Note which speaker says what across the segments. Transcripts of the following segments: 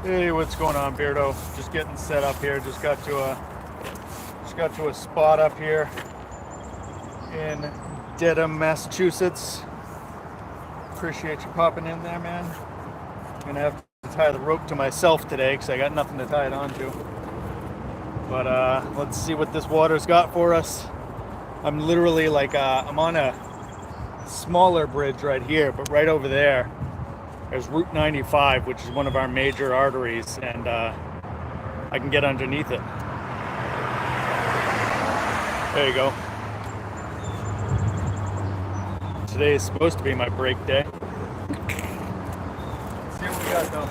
Speaker 1: Hey, what's going on, Beardo? Just getting set up here. Just got to a spot up here in Dedham, Massachusetts. Appreciate you popping in there, man. I'm gonna have to tie the rope to myself today because I got nothing to tie it onto. But let's see what this water's got for us. I'm literally like I'm on a smaller bridge right here, but right over there there's Route 95, which is one of our major arteries, and I can get underneath it. There you go. Today is supposed to be my break day. Let's see what we got though.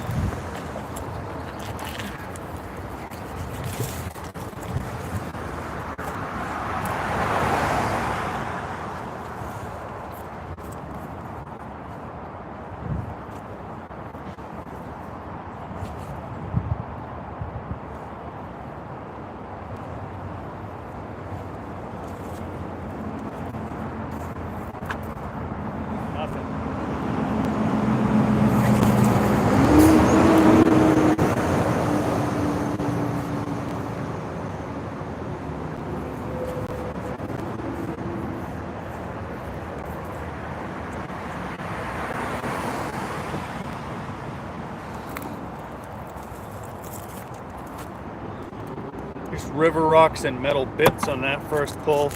Speaker 1: Just river rocks and metal bits on that first pull.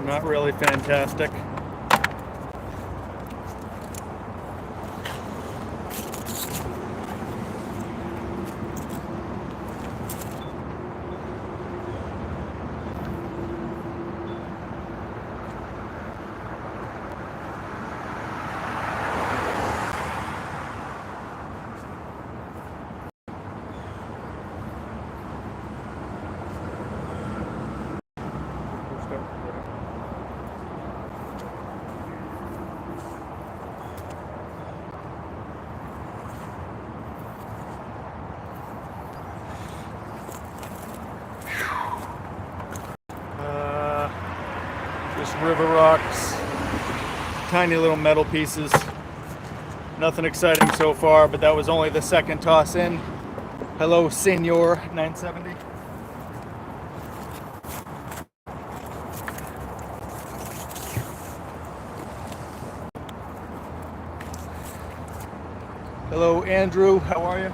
Speaker 1: Not really fantastic. Just river rocks, tiny little metal pieces. Nothing exciting so far, but that was only the second toss in. Hello, Senor 970. Hello, Andrew. How are you?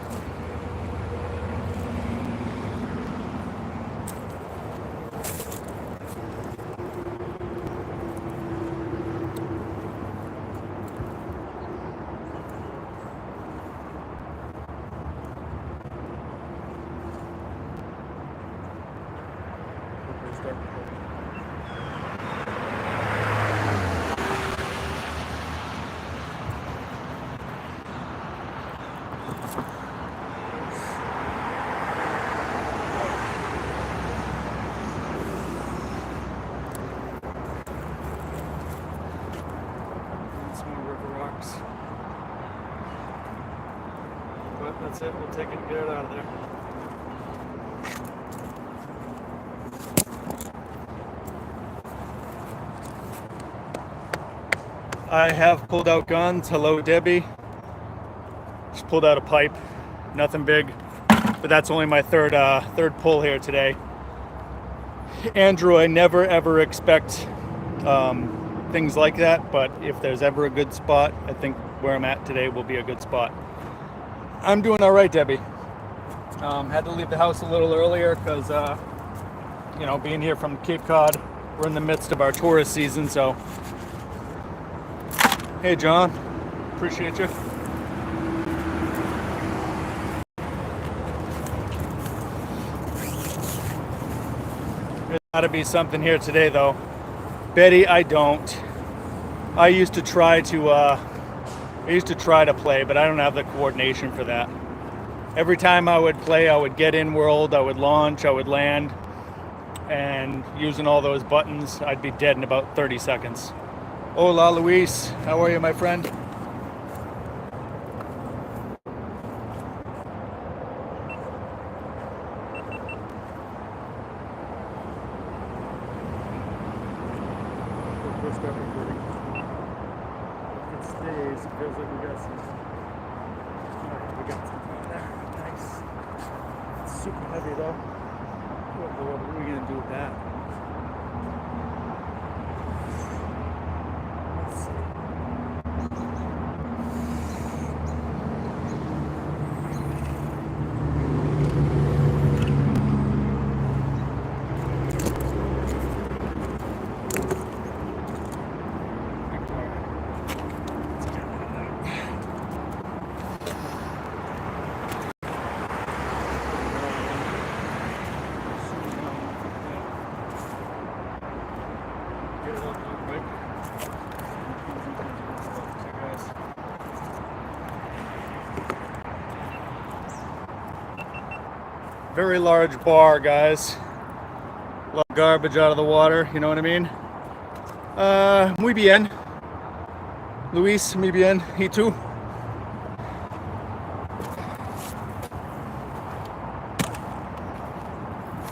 Speaker 1: But that's it, we'll take it and get it out of there. I have pulled out guns. Hello, Debbie. Just pulled out a pipe. Nothing big, but that's only my third pull here today. Andrew, I never ever expect things like that, but if there's ever a good spot, I think where I'm at today will be a good spot. I'm doing all right, Debbie. Had to leave the house a little earlier because, being here from Cape Cod, we're in the midst of our tourist season, so. Hey, John. Appreciate you. There's gotta be something here today, though. Betty, I don't. I used to try to play, but I don't have the coordination for that. Every time I would play, I would get in world, I would launch, I would land, and using all those buttons, I'd be dead in about 30 seconds. Hola, Luis. How are you, my friend? If it stays, it feels like we got some. We got some. super heavy though. What are we gonna do with that? Let's see. Very large bar, guys. A lot of garbage out of the water, you know what I mean? Muy bien. Luis, muy bien. ¿Y tú?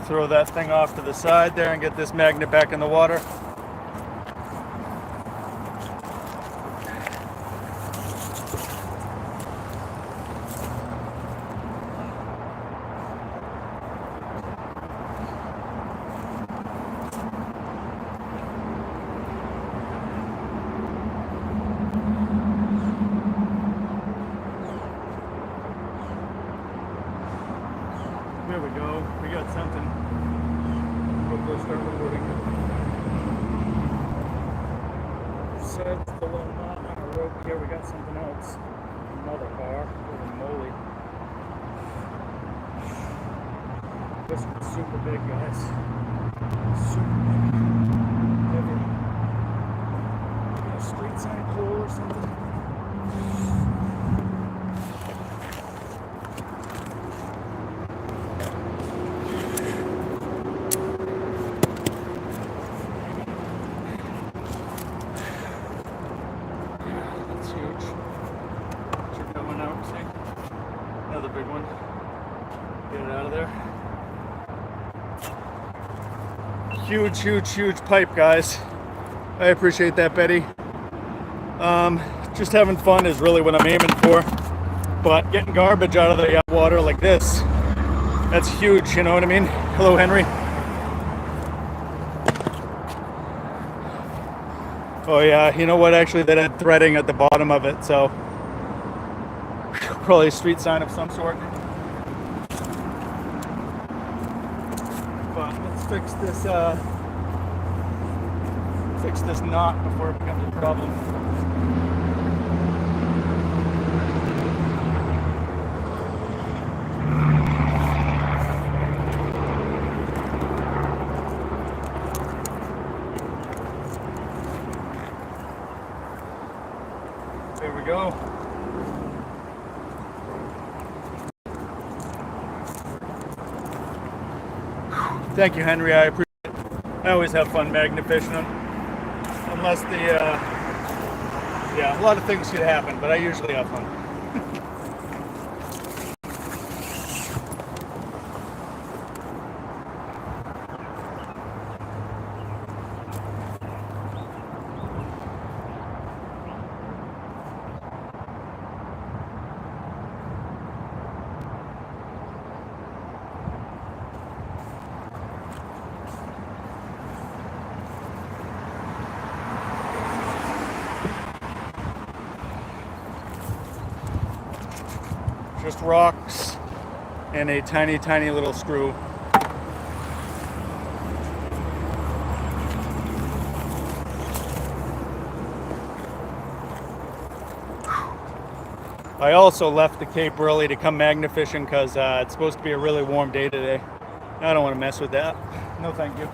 Speaker 1: Throw that thing off to the side there and get this magnet back in the water. There we go. We got something. We'll start recording. Besides the little knot on our rope here, we got something else. Another bar. Holy moly. This one's super big, guys. Super big. Heavy. Got a street sign pole or something. Another big one. Get it out of there. Huge, huge, huge pipe, guys. I appreciate that, Betty. Just having fun is really what I'm aiming for. But getting garbage out of the water like this, that's huge, you know what I mean? Hello, Henry. Oh yeah, you know what? Actually, that had threading at the bottom of it, so probably a street sign of some sort. But let's fix this knot before it becomes a problem. There we go. Thank you, Henry. I appreciate it. I always have fun magnet fishing them. Unless yeah, a lot of things could happen, but I usually have fun. Just rocks and a tiny, tiny little screw. I also left the Cape early to come magnet fishing because it's supposed to be a really warm day today. I don't want to mess with that. No, thank you.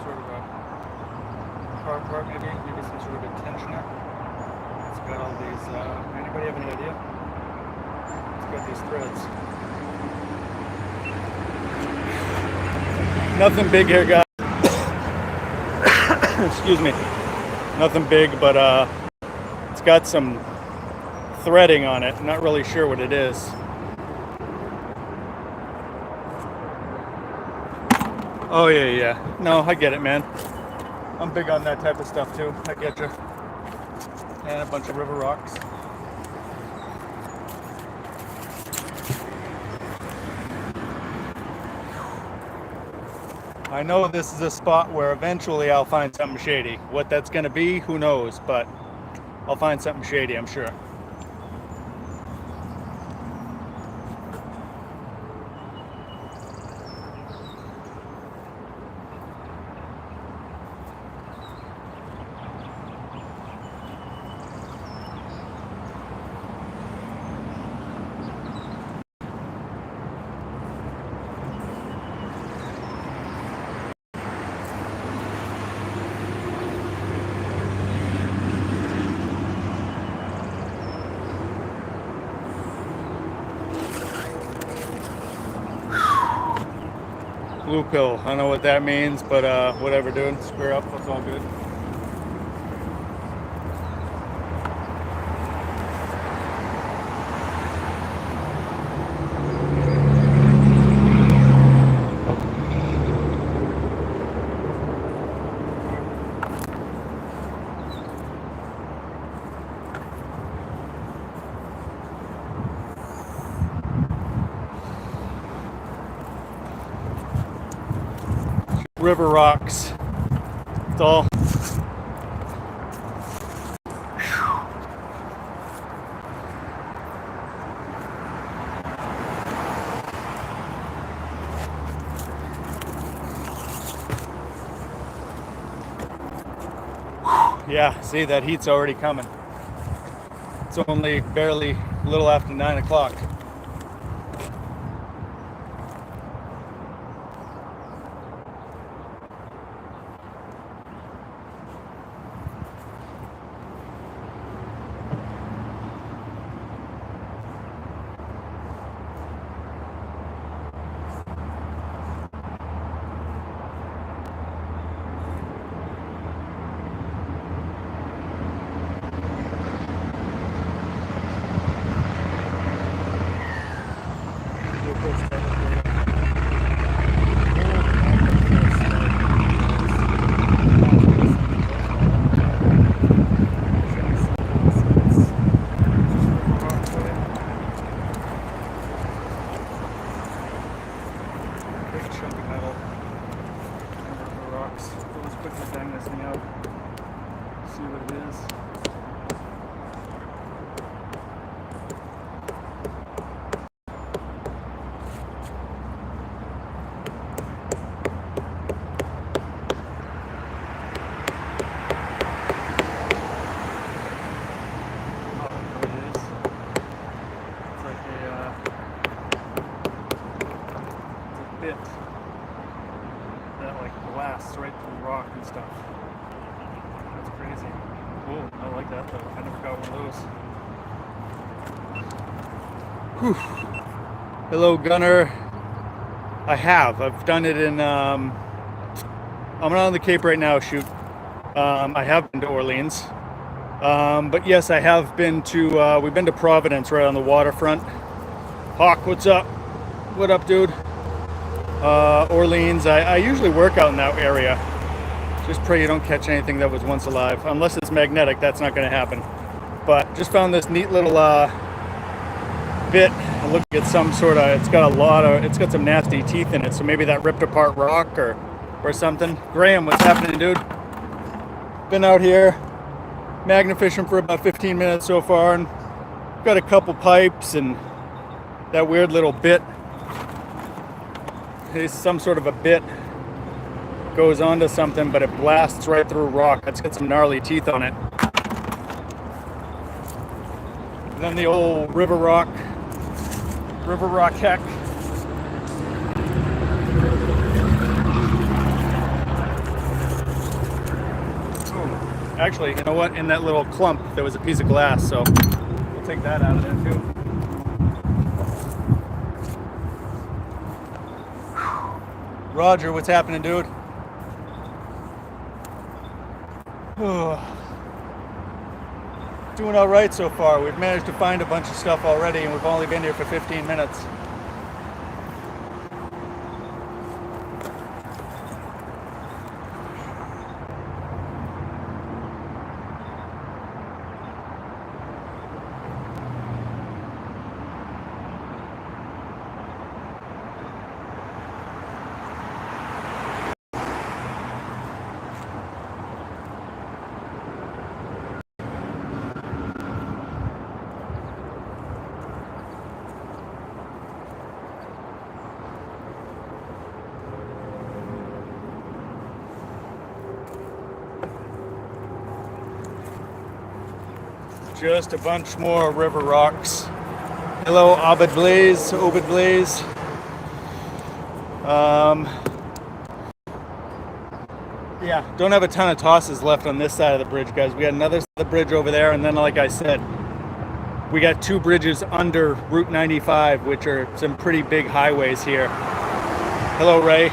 Speaker 1: sort of a car part, maybe some sort of a tensioner. It's got all these, anybody have any idea? It's got these threads. Nothing big here, guys. Excuse me. Nothing big, but it's got some threading on it. I'm not really sure what it is. Oh yeah. No, I get it, man. I'm big on that type of stuff too. I get you. And a bunch of river rocks. I know this is a spot where eventually I'll find something shady. What that's going to be, who knows, but I'll find something shady, I'm sure. Blue pill. I don't know what that means, but whatever, dude. Square up. That's all good. River rocks. It's all. Yeah, see, that heat's already coming. It's only barely a little after 9 o'clock. That like blasts right through rock and stuff. That's crazy. Cool. I like that though. I never got one of those. Whew. Hello, Gunner. I've done it in I'm not on the Cape right now, shoot. I have been to Orleans. But yes, I have been to we've been to Providence right on the waterfront. Hawk, what's up? What up, dude? Orleans. I usually work out in that area. Just pray you don't catch anything that was once alive. Unless it's magnetic, that's not going to happen. But just found this neat little bit. Look, it's some sort of. It's got some nasty teeth in it. So maybe that ripped apart rock or something. Graham, what's happening, dude? Been out here magna fishing for about 15 minutes so far, and got a couple pipes and that weird little bit. It's some sort of a bit goes onto something, but it blasts right through rock. It's got some gnarly teeth on it. And then the old river rock heck. Actually, you know what? In that little clump, there was a piece of glass, so we'll take that out of there too. Roger, what's happening, dude? Doing all right so far. We've managed to find a bunch of stuff already, and we've only been here for 15 minutes. Just a bunch more river rocks. Hello, Obed Blaze. Yeah, don't have a ton of tosses left on this side of the bridge, guys. We got another side of the bridge over there, and then, like I said, we got 2 bridges under Route 95, which are some pretty big highways here. Hello, Ray.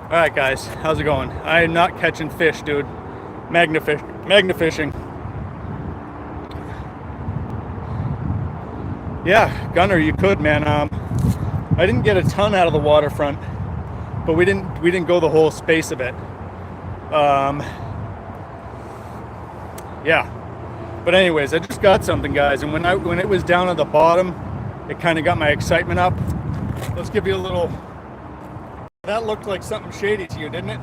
Speaker 1: All right, guys, how's it going? I am not catching fish, dude. Magna fishing. Yeah, Gunner, you could, man. I didn't get a ton out of the waterfront, but we didn't go the whole space of it. Yeah. But anyways, I just got something, guys, and when it was down at the bottom, it kind of got my excitement up. Let's give you a little. That looked like something shady to you, didn't it?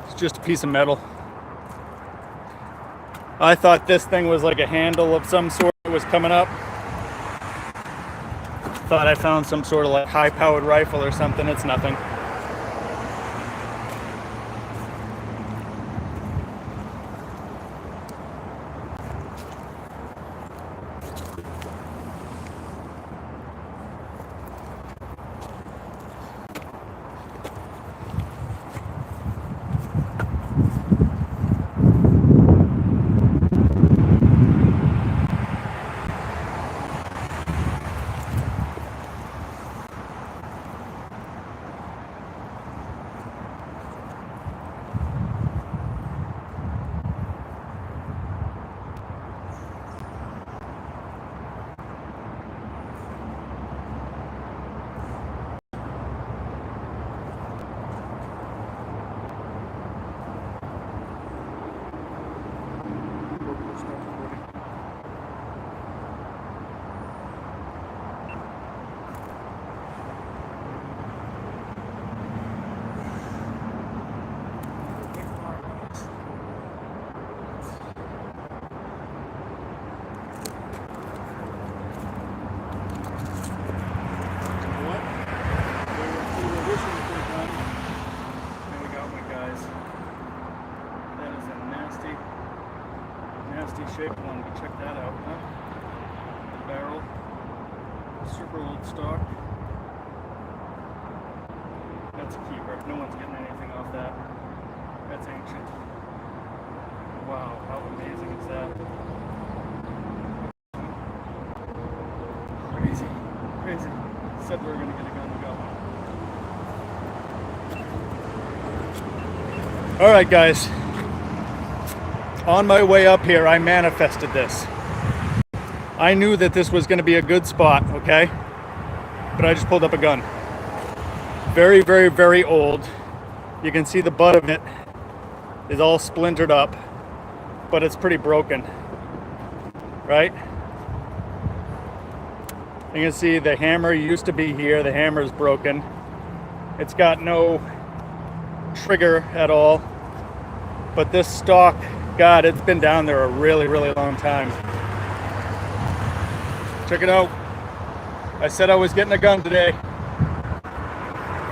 Speaker 1: It's just a piece of metal. I thought this thing was like a handle of some sort that was coming up. Thought I found some sort of like high-powered rifle or something. It's nothing. Check that out, huh? The barrel. Super old stock. That's a keeper. No one's getting anything off that. That's ancient. Wow, how amazing is that? Crazy. Crazy. Said we were going to get a gun to go. Alright guys. On my way up here, I manifested this. I knew that this was going to be a good spot, okay? But I just pulled up a gun. Very, very, very old. You can see the butt of it is all splintered up, but it's pretty broken, right? You can see the hammer used to be here. The hammer is broken. It's got no trigger at all. But this stock, God, it's been down there a really, really long time. Check it out. I said I was getting a gun today.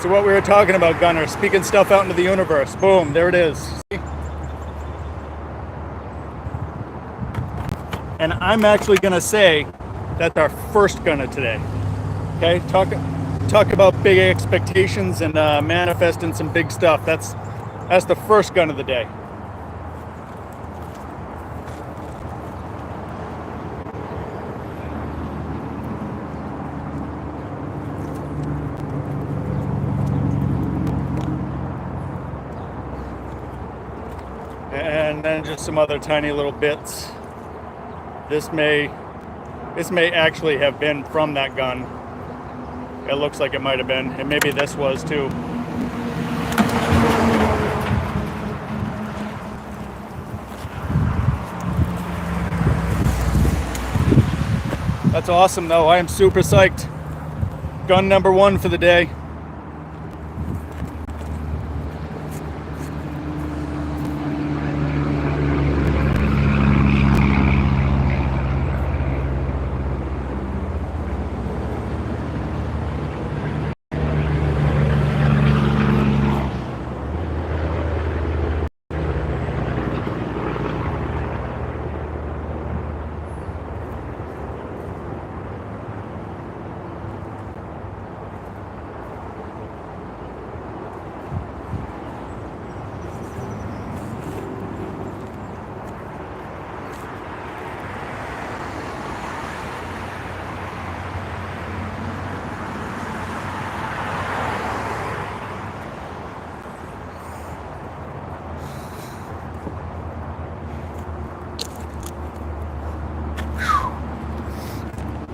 Speaker 1: So what we were talking about, Gunner, speaking stuff out into the universe. Boom, there it is. See? And I'm actually gonna say that's our first gunner today. Okay, talk about big expectations and manifesting some big stuff. That's the first gun of the day. And then just some other tiny little bits. This may actually have been from that gun. It looks like it might have been, and maybe this was too. That's awesome though. I am super psyched. Gun number 1 for the day.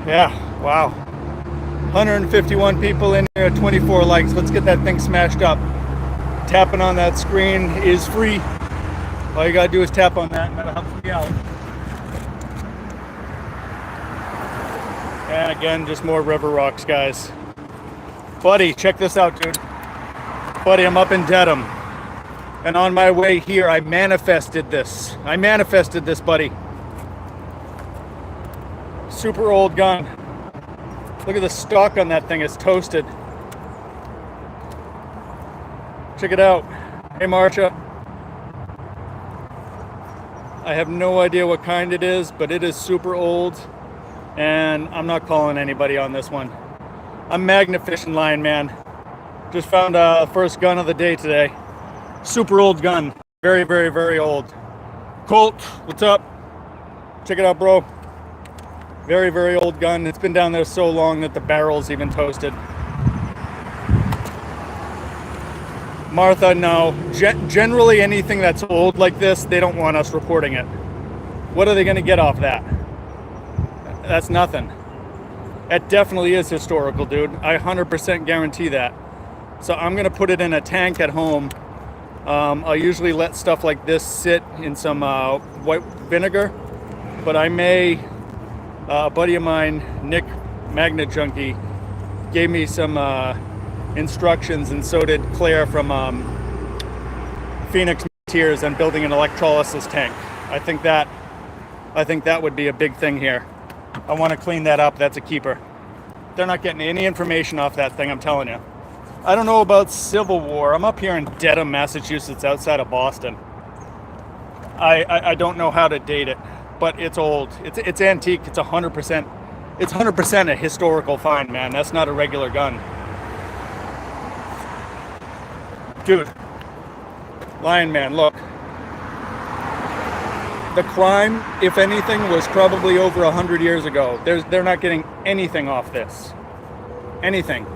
Speaker 1: Yeah, wow. 151 people in here, 24 likes. Let's get that thing smashed up. Tapping on that screen is free. All you gotta do is tap on that and that'll help me out. And again, just more river rocks, guys. Buddy, check this out, dude. Buddy, I'm up in Dedham. And on my way here, I manifested this. Buddy. Super old gun. Look at the stock on that thing, it's toasted. Check it out. Hey Marcia. I have no idea what kind it is, but it is super old. And I'm not calling anybody on this one. I'm magna fishing line, man. Just found the first gun of the day today. Super old gun. Very, very, very old. Colt, what's up? Check it out, bro. Very, very old gun. It's been down there so long that the barrel's even toasted. Martha, no. Generally, anything that's old like this, they don't want us reporting it. What are they going to get off that? That's nothing. That definitely is historical, dude. I 100% guarantee that. So I'm going to put it in a tank at home. I'll usually let stuff like this sit in some white vinegar, but I may... a buddy of mine, Nick Magnet Junkie, gave me some instructions, and so did Claire from Phoenix Tears on building an electrolysis tank. I think that would be a big thing here. I want to clean that up. That's a keeper. They're not getting any information off that thing, I'm telling you. I don't know about Civil War. I'm up here in Dedham, Massachusetts, outside of Boston. I don't know how to date it. but it's old. It's antique. It's 100%. It's 100% a historical find, man. That's not a regular gun. Dude, Lion Man, look. The crime, if anything, was probably over 100 years ago. They're not getting anything off this. Anything.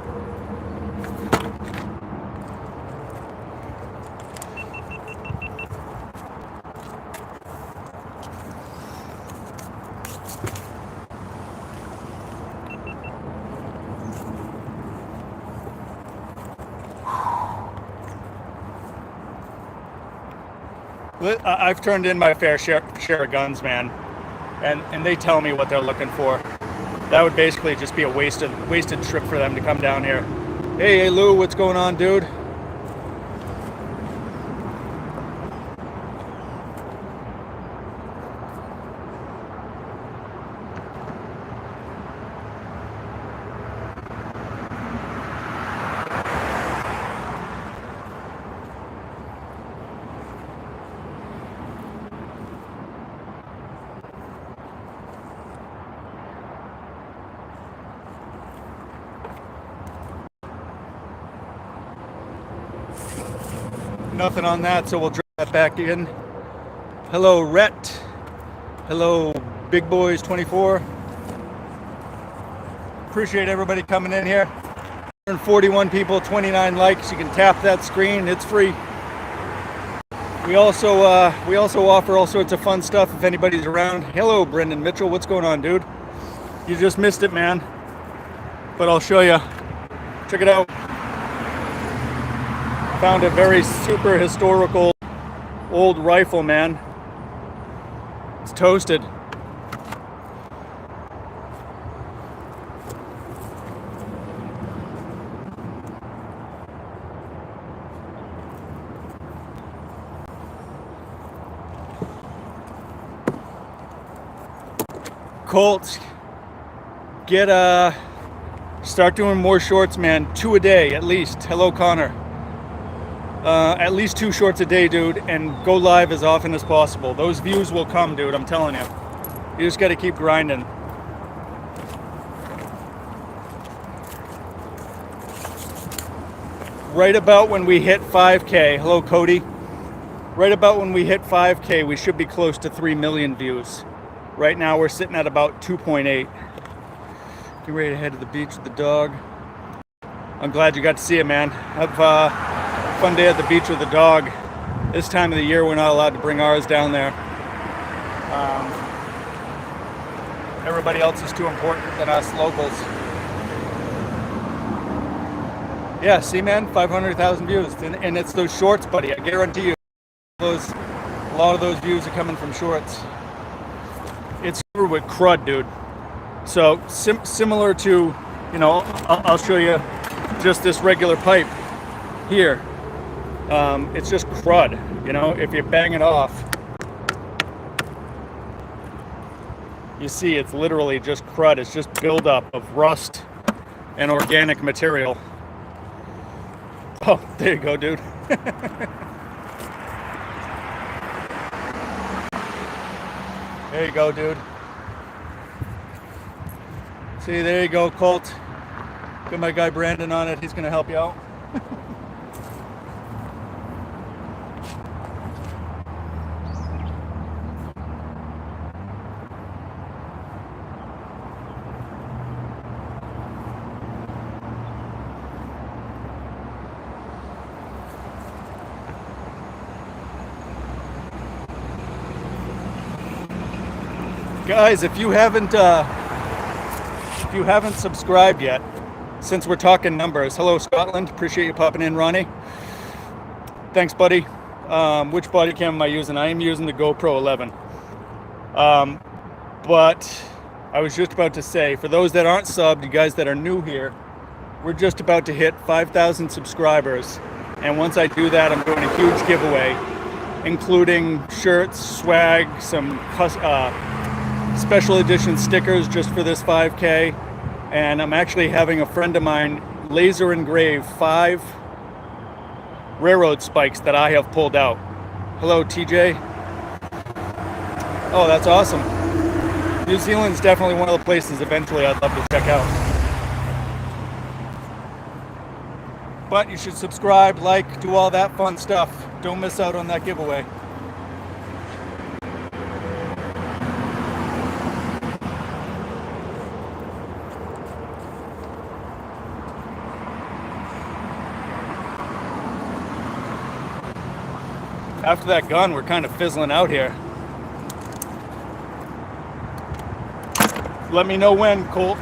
Speaker 1: I've turned in my fair share of guns, man, and they tell me what they're looking for. That would basically just be a wasted trip for them to come down here. Hey Lou, what's going on, dude? Nothing on that, so we'll drop that back in. Hello, Rhett. Hello, Big Boys 24. Appreciate everybody coming in here. 141 people, 29 likes. You can tap that screen. It's free. We also offer all sorts of fun stuff if anybody's around. Hello, Brendan Mitchell. What's going on, dude? You just missed it, man. But I'll show you. Check it out. Found a very super historical old rifle, man. It's toasted. Colt, start doing more shorts, man. 2 a day at least. Hello, Connor. At least 2 shorts a day, dude, and go live as often as possible. Those views will come, dude, I'm telling you. You just got to keep grinding. Right about when we hit 5K, hello, Cody. Right about when we hit 5K, we should be close to 3 million views. Right now, we're sitting at about 2.8. Get ready to head to the beach with the dog. I'm glad you got to see it, man. Have fun day at the beach with the dog. This time of the year, we're not allowed to bring ours down there. Everybody else is too important than us locals. Yeah, see, man, 500,000 views, and it's those shorts, buddy. I guarantee you, a lot of those views are coming from shorts. It's covered with crud, dude. So similar to, you know, I'll show you just this regular pipe here. It's just crud, you know. If you bang it off, you see it's literally just crud. It's just buildup of rust and organic material. Oh, there you go, dude. There you go, dude. See, there you go, Colt. Got my guy Brandon on it. He's gonna help you out. Guys, if you haven't subscribed yet, since we're talking numbers, hello Scotland, appreciate you popping in, Ronnie. Thanks, buddy. Which body cam am I using? I am using the GoPro 11. But I was just about to say, for those that aren't subbed, you guys that are new here, we're just about to hit 5,000 subscribers, and once I do that, I'm doing a huge giveaway, including shirts, swag, some special edition stickers just for this 5K, and I'm actually having a friend of mine laser engrave 5 railroad spikes that I have pulled out. Hello, TJ. Oh, that's awesome. New Zealand's definitely one of the places eventually I'd love to check out. But you should subscribe, like, do all that fun stuff. Don't miss out on that giveaway. After that gun, we're kind of fizzling out here. Let me know when, Colt.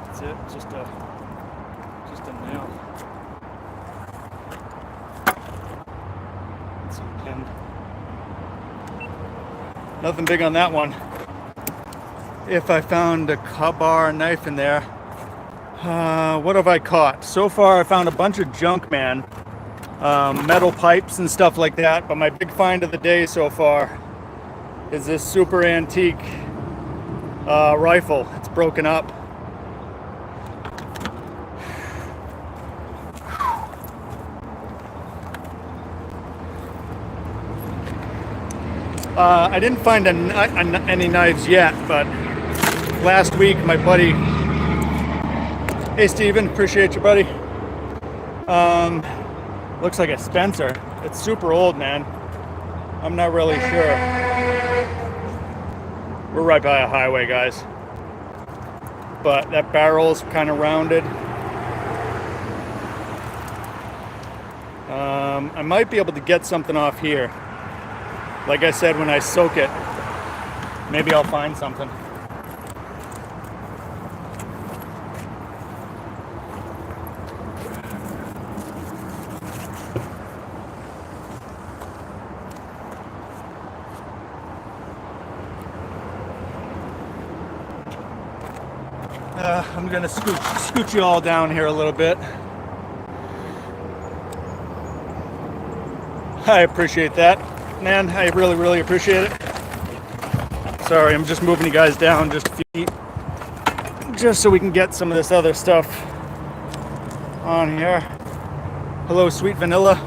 Speaker 1: That's it, just a nail. Some pin. Nothing big on that one. If I found a bar knife in there, what have I caught? So far I found a bunch of junk, man. Metal pipes and stuff like that, but my big find of the day so far is this super antique rifle. It's broken up. I didn't find any knives yet, but last week my buddy, hey Steven, appreciate you, buddy. Looks like a Spencer. It's super old, man. I'm not really sure. We're right by a highway, guys. But that barrel's kind of rounded. I might be able to get something off here. Like I said, when I soak it, maybe I'll find something. I'm gonna scoot you all down here a little bit. I appreciate that, man. I really appreciate it. Sorry, I'm just moving you guys down just feet, just so we can get some of this other stuff on here. Hello, sweet vanilla.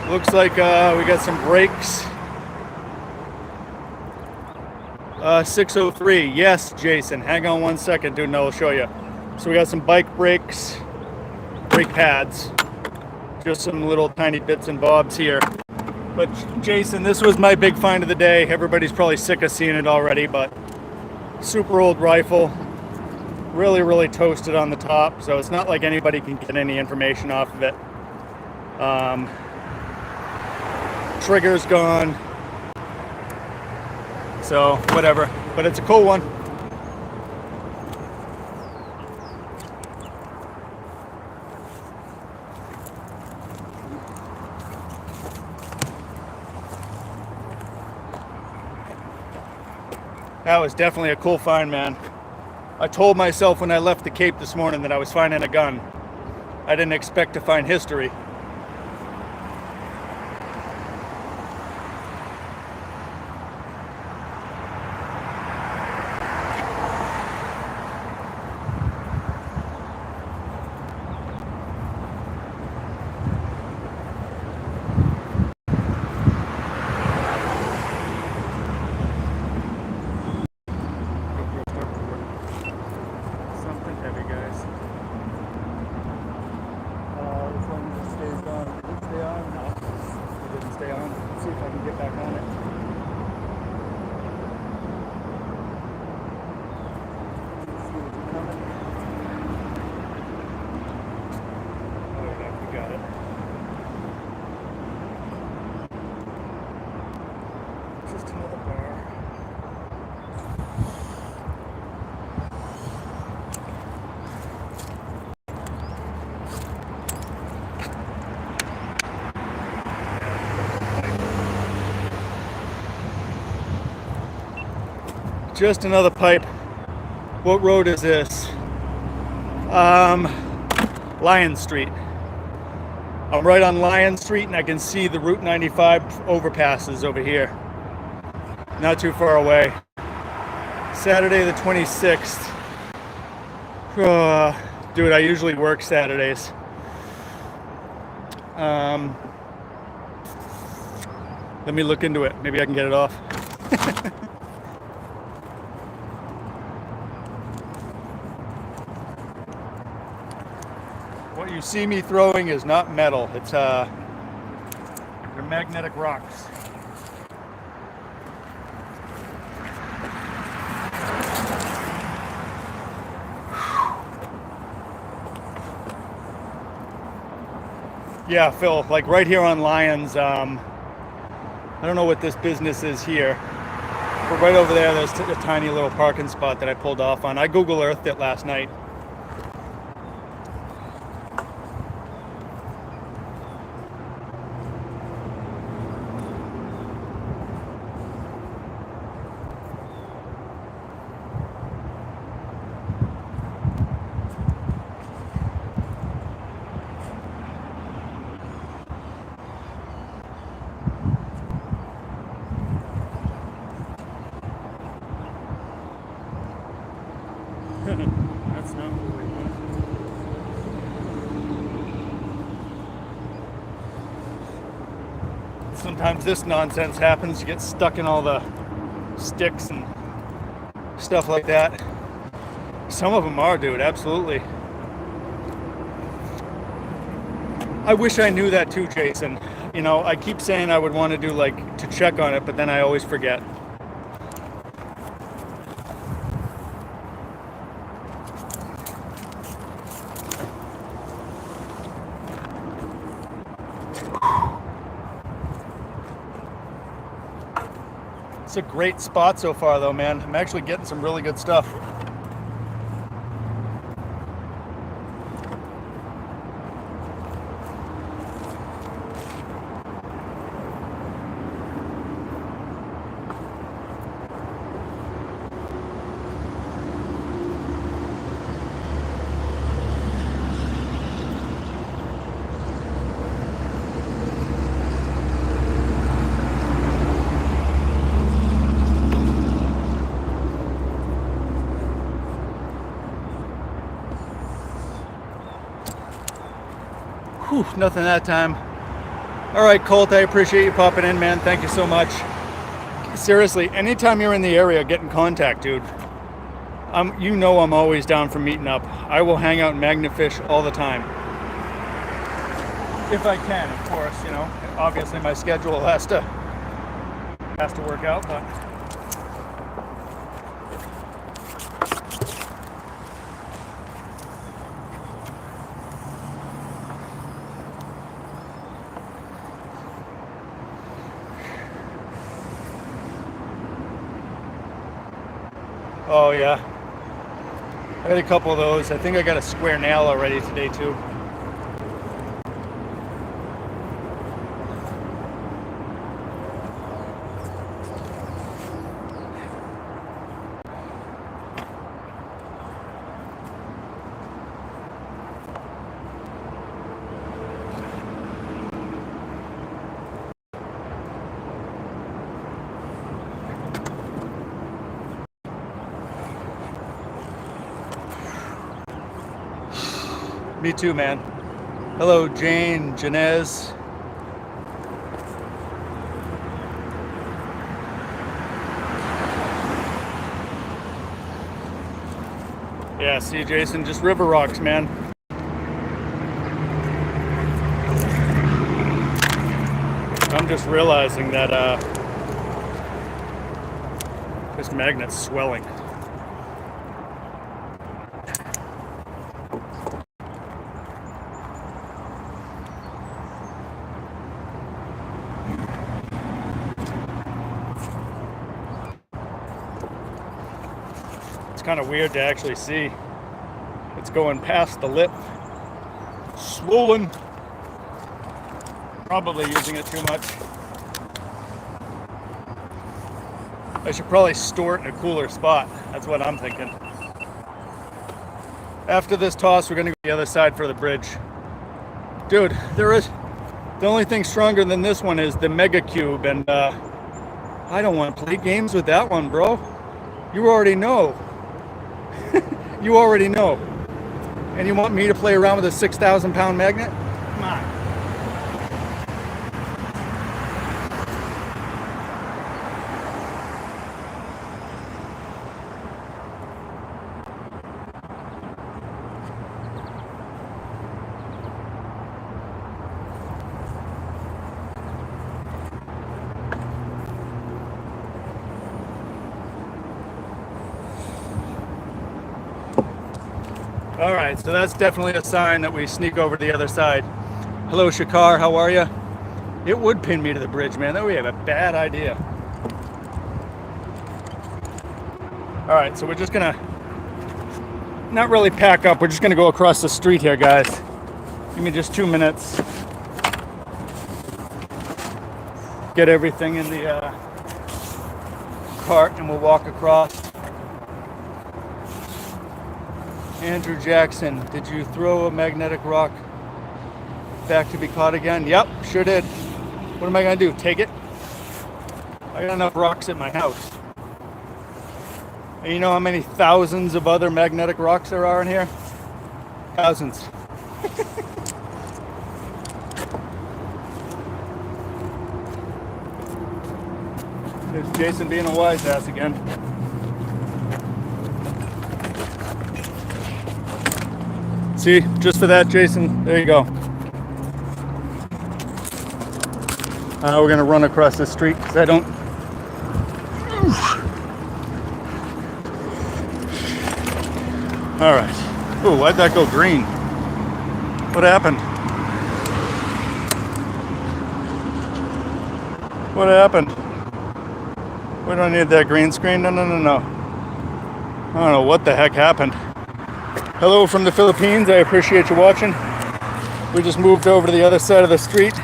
Speaker 1: Looks like we got some brakes. 603. Yes, Jason. Hang on one second, dude, and I'll show you. So we got some bike brakes, brake pads, just some little tiny bits and bobs here. But Jason, this was my big find of the day. Everybody's probably sick of seeing it already, but super old rifle, really, really toasted on the top. So it's not like anybody can get any information off of it. Trigger's gone. So whatever, but it's a cool one. That was definitely a cool find, man. I told myself when I left the Cape this morning that I was finding a gun. I didn't expect to find history. Just another pipe. What road is this? Lion Street. I'm right on Lion Street and I can see the Route 95 overpasses over here. Not too far away. Saturday the 26th. Dude, I usually work Saturdays. Let me look into it. Maybe I can get it off. What you see me throwing is not metal. It's they're magnetic rocks. Yeah, Phil, like right here on Lions, I don't know what this business is here, but right over there, there's a tiny little parking spot that I pulled off on. I Google Earthed it last night. That's not what we want. Sometimes this nonsense happens. You get stuck in all the sticks and stuff like that. Some of them are, dude, absolutely. I wish I knew that too, Jason. You know, I keep saying I would want to do like to check on it, but then I always forget. It's a great spot so far though, man. I'm actually getting some really good stuff. Whew, nothing that time. All right, Colt, I appreciate you popping in, man. Thank you so much. seriously, anytime you're in the area, get in contact, dude. You know I'm always down for meeting up. I will hang out and magnet fish all the time. If I can, of course, you know. Obviously my schedule has to work out, but oh yeah. I got a couple of those. I think I got a square nail already today too. Me too, man. Hello, Jane, Janez. Yeah, see, Jason, just river rocks, man. I'm just realizing that this magnet's swelling. It's kind of weird to actually see. It's going past the lip. Swollen. Probably using it too much. I should probably store it in a cooler spot. That's what I'm thinking. After this toss, we're gonna go to the other side for the bridge. Dude, the only thing stronger than this one is the Mega Cube, and I don't want to play games with that one, bro. You already know. You already know. And you want me to play around with a 6,000 pound magnet? Come on. All right, so that's definitely a sign that we sneak over to the other side. Hello, Shakar, how are you? It would pin me to the bridge, man. That would have a bad idea. All right, so we're just gonna not really pack up. We're just gonna go across the street here, guys. Give me just 2 minutes. Get everything in the cart and we'll walk across. Andrew Jackson, did you throw a magnetic rock back to be caught again? Yep, sure did. What am I gonna do, take it? I got enough rocks at my house. And you know how many thousands of other magnetic rocks there are in here? Thousands. There's Jason being a wise ass again. See, just for that, Jason, there you go. We're gonna run across the street because I don't. All right. Oh, why'd that go green? What happened? What happened? We don't need that green screen. No. I don't know what the heck happened. Hello from the Philippines. I appreciate you watching. We just moved over to the other side of the street.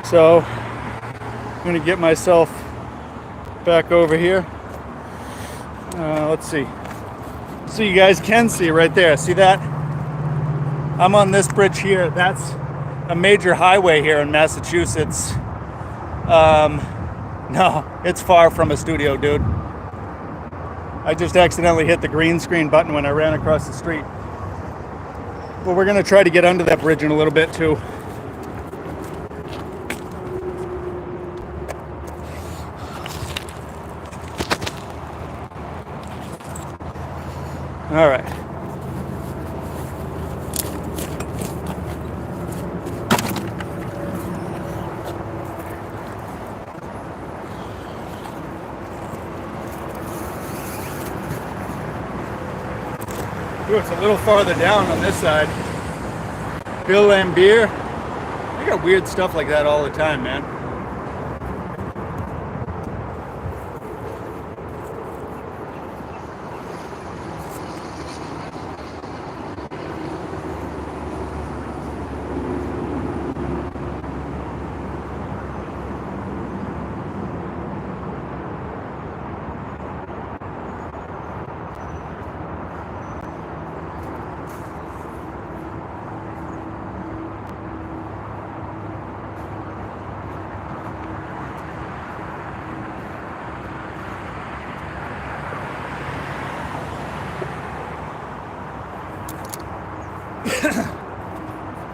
Speaker 1: So I'm gonna get myself back over here. Let's see. So you guys can see right there. See that? I'm on this bridge here. That's a major highway here in Massachusetts. No, it's far from a studio, dude. I just accidentally hit the green screen button when I ran across the street. But we're gonna try to get under that bridge in a little bit too. All right. Ooh, it's a little farther down on this side. Bill and beer. I got weird stuff like that all the time, man.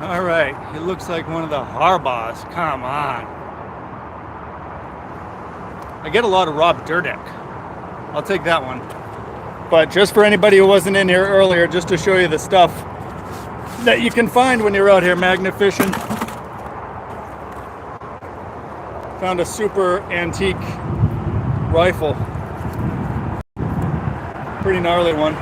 Speaker 1: All right, it looks like one of the Harbaughs. Come on. I get a lot of Rob Dyrdek. I'll take that one. But just for anybody who wasn't in here earlier, just to show you the stuff that you can find when you're out here magnet fishing. Found a super antique rifle. Pretty gnarly one.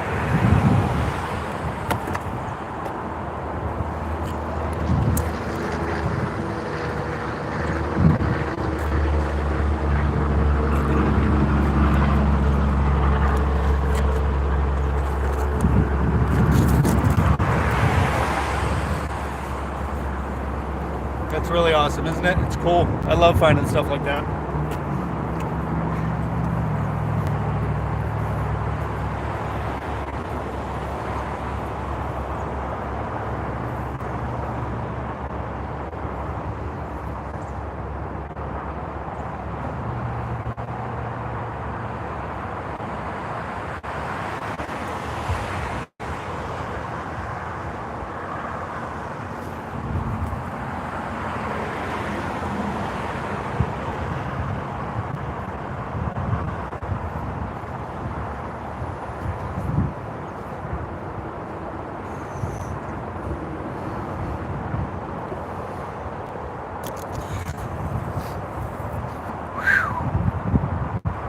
Speaker 1: That's really awesome, isn't it? It's cool. I love finding stuff like that.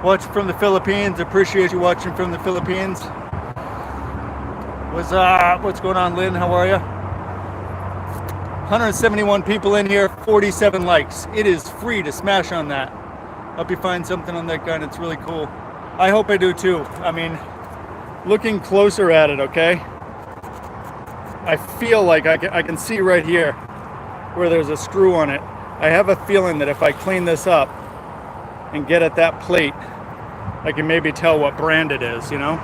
Speaker 1: Watch from the Philippines. Appreciate you watching from the Philippines. What's going on, Lynn? How are you? 171 people in here, 47 likes. It is free to smash on that. Hope you find something on that gun. It's really cool. I hope I do too. I mean, looking closer at it, okay? I feel like I can see right here where there's a screw on it. I have a feeling that if I clean this up and get at that plate, I can maybe tell what brand it is, you know?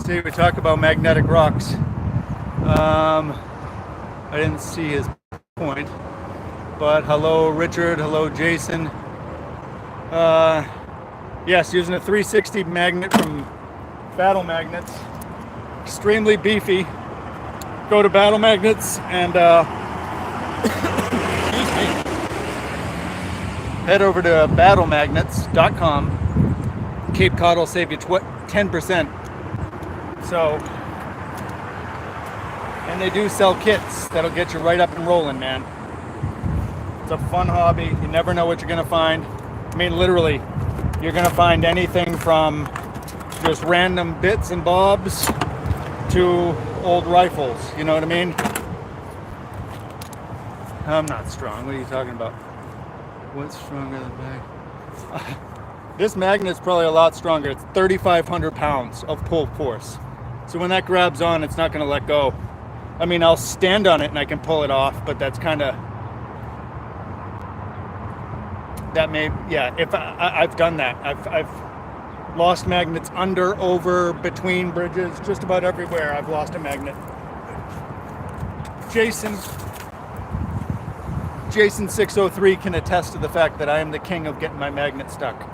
Speaker 1: See, we talk about magnetic rocks. I didn't see his point, but hello Richard, hello Jason. Yes, using a 360 magnet from Battle Magnets. Extremely beefy. Go to Battle Magnets and head over to battlemagnets.com. Cape Cod will save you 10%. So, and they do sell kits that'll get you right up and rolling, man. It's a fun hobby. You never know what you're gonna find. I mean, literally, you're gonna find anything from just random bits and bobs to old rifles, you know what I mean? I'm not strong, what are you talking about? What's stronger than bag? This magnet's probably a lot stronger. It's 3,500 pounds of pull force. So when that grabs on, it's not gonna let go. I mean, I'll stand on it and I can pull it off, but that's kind of, that may, yeah, if I've done that. I've lost magnets under, over, between bridges, just about everywhere I've lost a magnet. Jason 603 can attest to the fact that I am the king of getting my magnet stuck.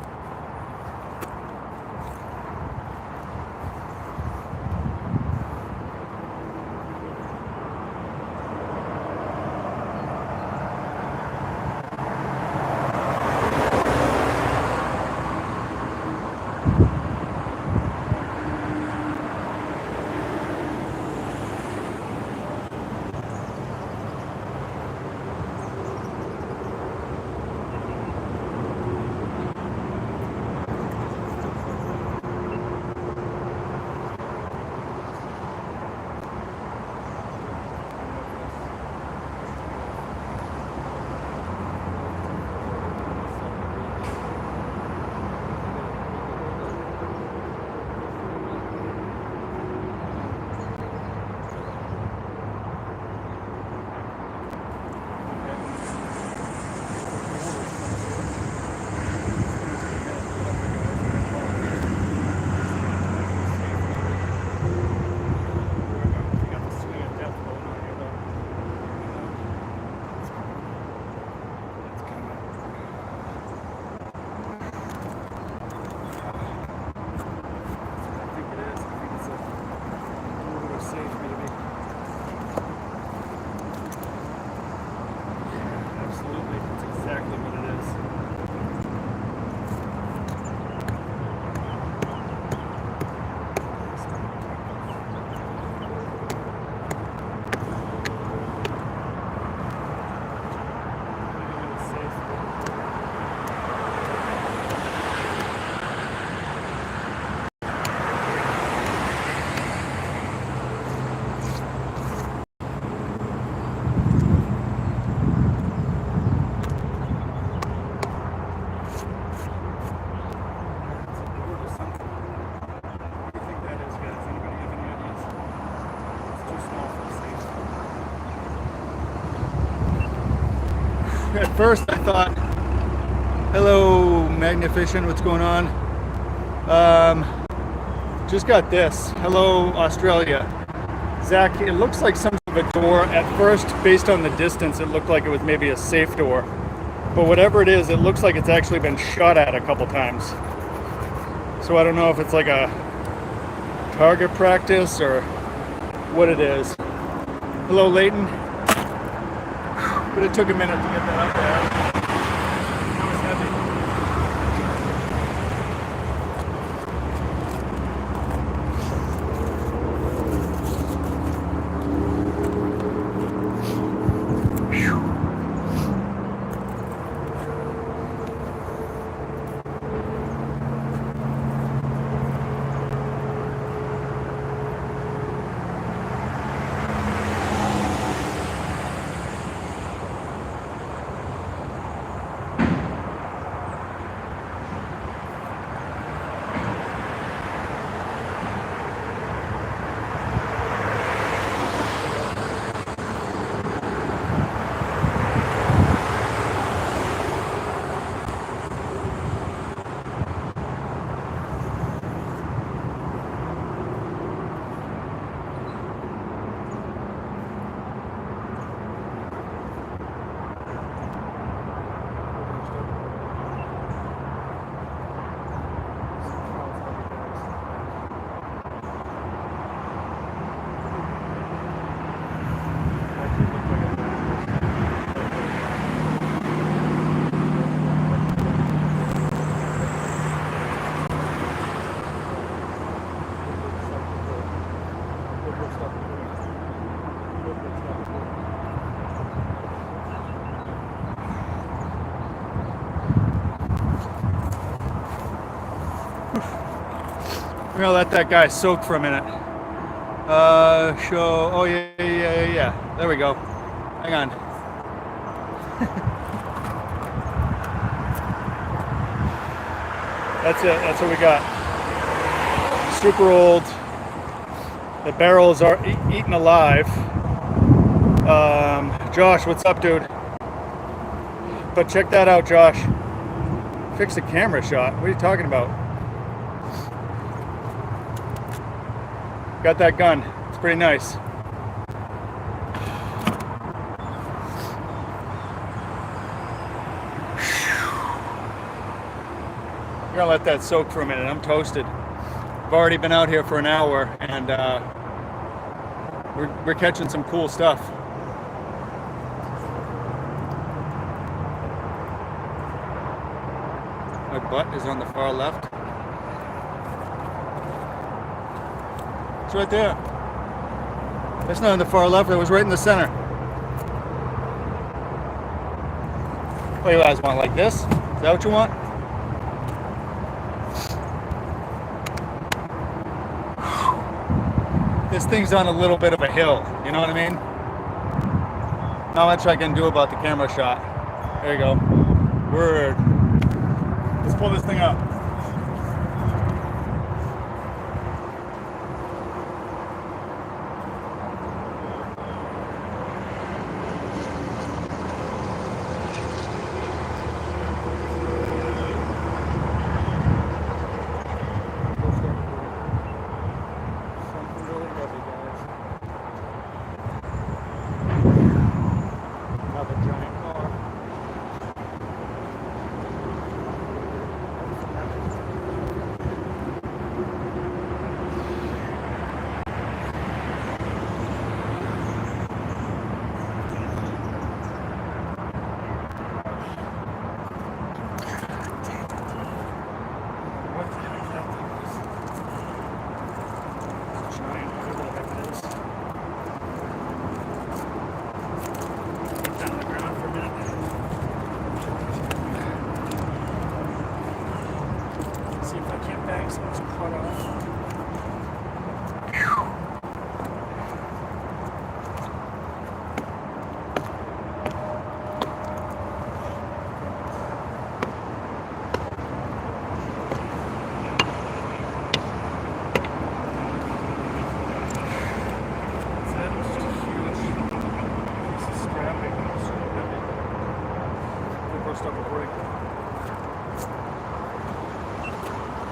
Speaker 1: At first I thought, hello Magnificent, what's going on? Just got this. Hello Australia. Zach, it looks like some sort of a door. At first, based on the distance, it looked like it was maybe a safe door. But whatever it is, it looks like it's actually been shot at a couple times. So I don't know if it's like a target practice or what it is. Hello Leighton. But it took a minute to get that up there. That was heavy. We're gonna let that guy soak for a minute. Show. Oh yeah. There we go. Hang on. That's it. That's what we got. Super old. The barrels are eaten alive. Josh, what's up, dude? But check that out, Josh. Fix the camera shot. What are you talking about? Got that gun. It's pretty nice. We're gonna let that soak for a minute. I'm toasted. I've already been out here for an hour, and we're catching some cool stuff. My butt is on the far left. It's right there. That's not in the far left, it was right in the center. What do you guys want, like this? Is that what you want? This thing's on a little bit of a hill, you know what I mean? Not much I can do about the camera shot. There you go. Word. Let's pull this thing up.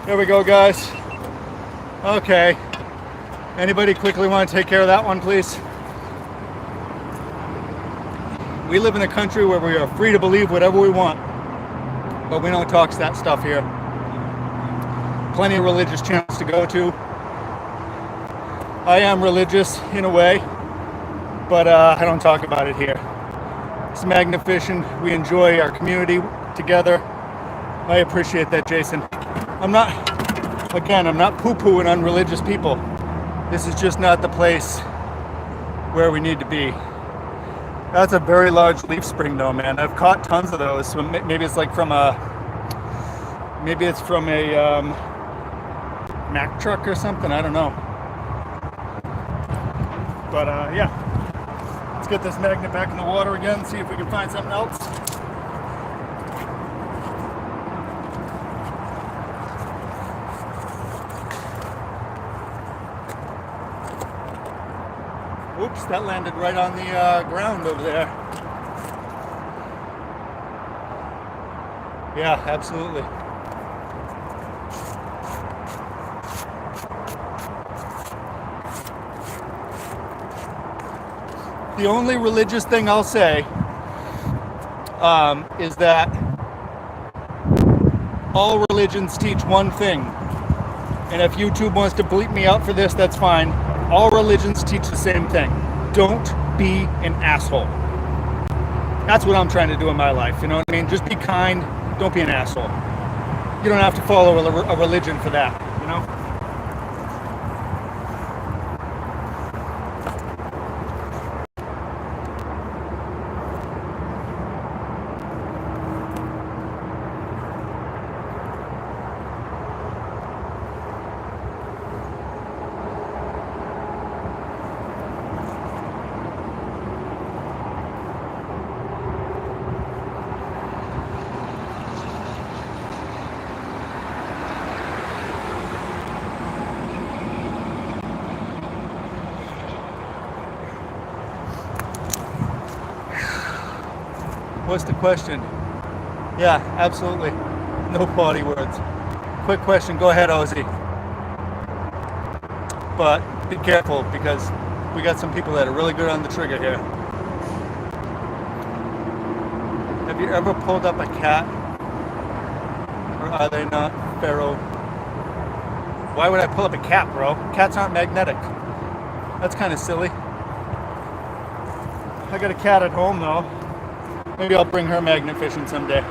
Speaker 1: There we go, guys. Okay. Anybody quickly want to take care of that one, please? We live in a country where we are free to believe whatever we want, but we don't talk that stuff here. Plenty of religious channels to go to. I am religious in a way, but I don't talk about it here. It's magnificent. We enjoy our community together. I appreciate that, Jason. I'm not poo-pooing on religious people. This is just not the place where we need to be. That's a very large leaf spring though, man. I've caught tons of those. So maybe it's like from a Mack truck or something. I don't know. But yeah, let's get this magnet back in the water again, see if we can find something else. Oops, that landed right on the ground over there. Yeah, absolutely. The only religious thing I'll say is that all religions teach one thing. And if YouTube wants to bleep me out for this, that's fine. All religions teach the same thing. Don't be an asshole. That's what I'm trying to do in my life. You know what I mean? Just be kind. Don't be an asshole. You don't have to follow a religion for that, you know? What's the question? Yeah, absolutely. No potty words. Quick question. Go ahead, Ozzy. But be careful because we got some people that are really good on the trigger here. Have you ever pulled up a cat? Or are they not feral? Why would I pull up a cat, bro? Cats aren't magnetic. That's kind of silly. I got a cat at home though. Maybe I'll bring her magnet fishing someday.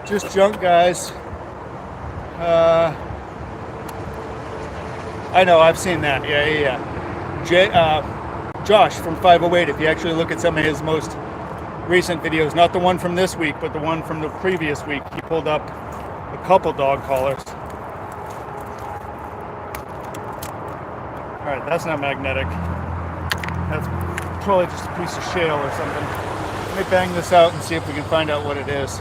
Speaker 1: Just junk, guys. I know, I've seen that. Yeah. Josh from 508, if you actually look at some of his most recent videos, not the one from this week, but the one from the previous week, he pulled up a couple dog collars. All right, that's not magnetic. That's probably just a piece of shale or something. Let me bang this out and see if we can find out what it is.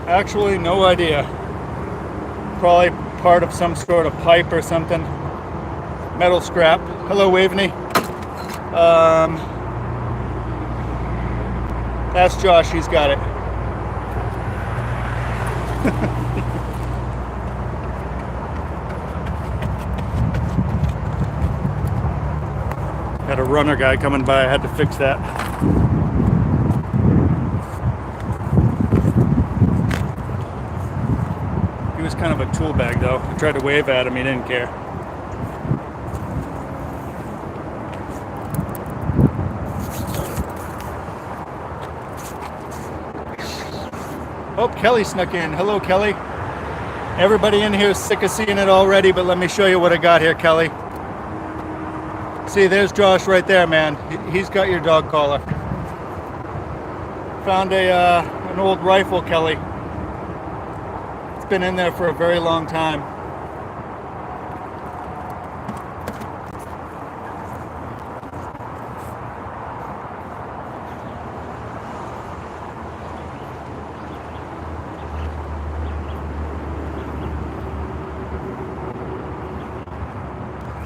Speaker 1: Actually, no idea. Probably part of some sort of pipe or something. Metal scrap. Hello, Waveney. That's Josh, he's got it. Had a runner guy coming by, I had to fix that. He was kind of a tool bag though. I tried to wave at him, he didn't care. Oh, Kelly snuck in. Hello, Kelly. Everybody in here is sick of seeing it already, but let me show you what I got here, Kelly. See, there's Josh right there, man. He's got your dog collar. Found an old rifle, Kelly. It's been in there for a very long time.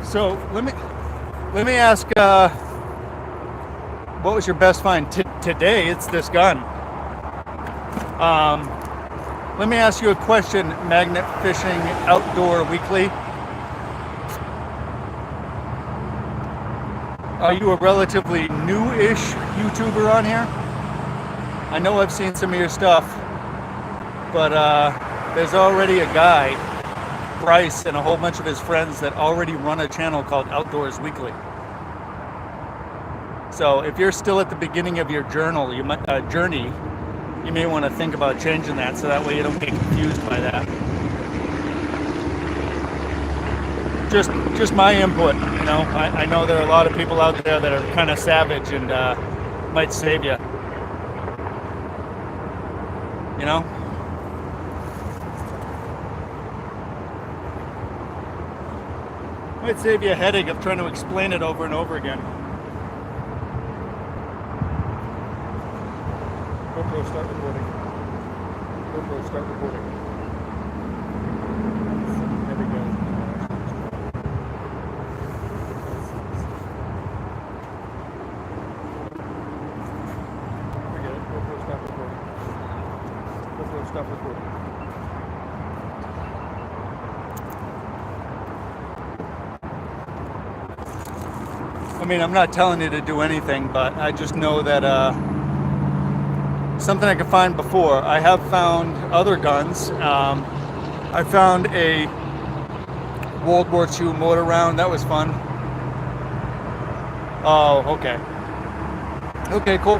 Speaker 1: So let me ask, what was your best find? Today, it's this gun. Let me ask you a question, Magnet Fishing Outdoor Weekly. Are you a relatively new-ish YouTuber on here? I know I've seen some of your stuff, but there's already a guy, Bryce, and a whole bunch of his friends that already run a channel called Outdoors Weekly. So if you're still at the beginning of your journey, you may want to think about changing that so that way you don't get confused by that. Just my input, you know. I know there are a lot of people out there that are kind of savage and might save you. You know? Might save you a headache of trying to explain it over and over again. GoPro, start recording. GoPro, start recording.
Speaker 2: stuff with you.
Speaker 1: I mean, I'm not telling you to do anything, but I just know that something I could find before. I have found other guns. I found a World War II mortar round. That was fun. Oh, okay. Okay, cool.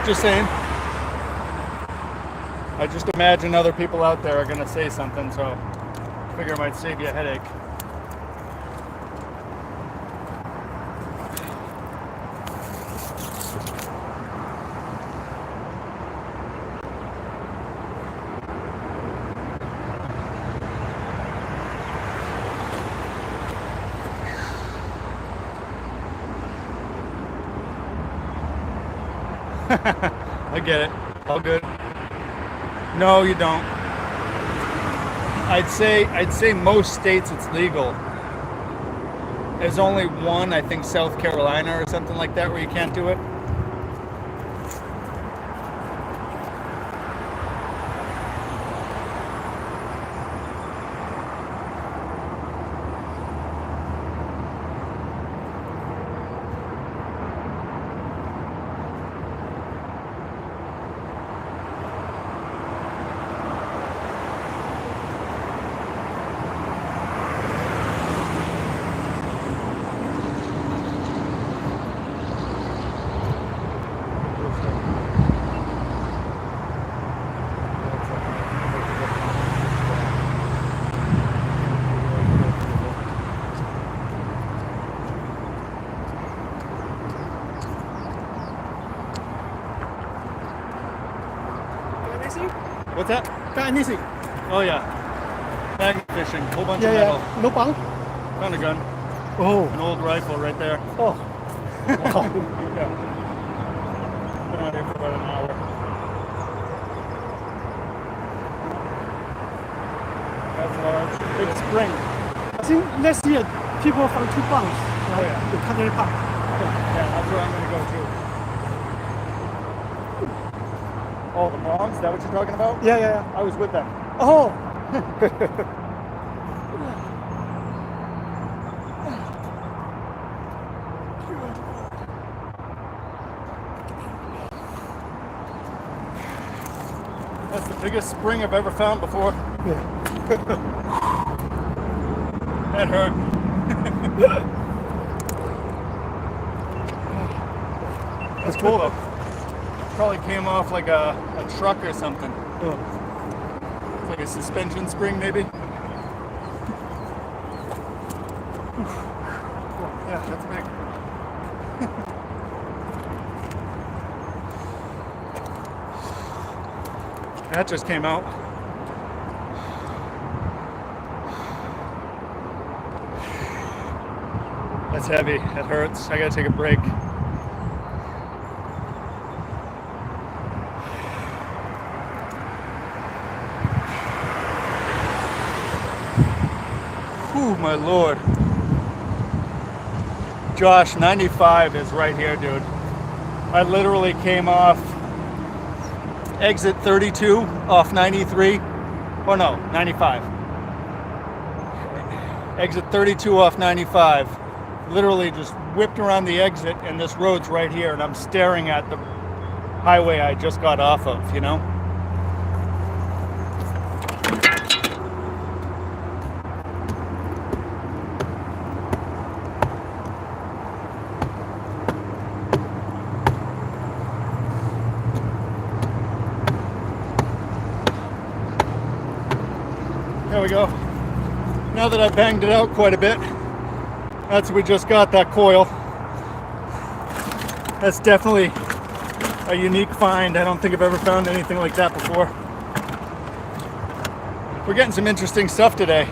Speaker 1: Just saying. I just imagine other people out there are going to say something, so I figure it might save you a headache. I get it. All good. No, you don't. I'd say most states it's legal. There's only one, I think South Carolina or something like that, where you can't do it. What's that?
Speaker 2: Got anything?
Speaker 1: Oh yeah. Magnet fishing, whole bunch of metal.
Speaker 2: No bang?
Speaker 1: Found a gun.
Speaker 2: Oh.
Speaker 1: An old rifle right there.
Speaker 2: Oh.
Speaker 1: Yeah. Been out here for about an hour. That's large. Big spring.
Speaker 2: I think next year people from 2 banks, right?
Speaker 1: Oh, yeah.
Speaker 2: The country park.
Speaker 1: Yeah, that's where I'm gonna go to. Oh, the moms? Is that what you're talking about?
Speaker 2: Yeah.
Speaker 1: I was with them.
Speaker 2: Oh.
Speaker 1: That's the biggest spring I've ever found before.
Speaker 2: Yeah.
Speaker 1: That hurt. That's cool though. Probably came off like a truck or something.
Speaker 2: Oh.
Speaker 1: It's like a suspension spring maybe. Yeah, that's big. That just came out. That's heavy. That hurts. I gotta take a break. Whew, my lord. Josh, 95 is right here, dude. I literally came off exit 32 off 93. Oh no, 95. Exit 32 off 95. Literally just whipped around the exit and this road's right here and I'm staring at the highway I just got off of, you know? There we go. Now that I've banged it out quite a bit, that's we just got that coil. That's definitely a unique find. I don't think I've ever found anything like that before. We're getting some interesting stuff today.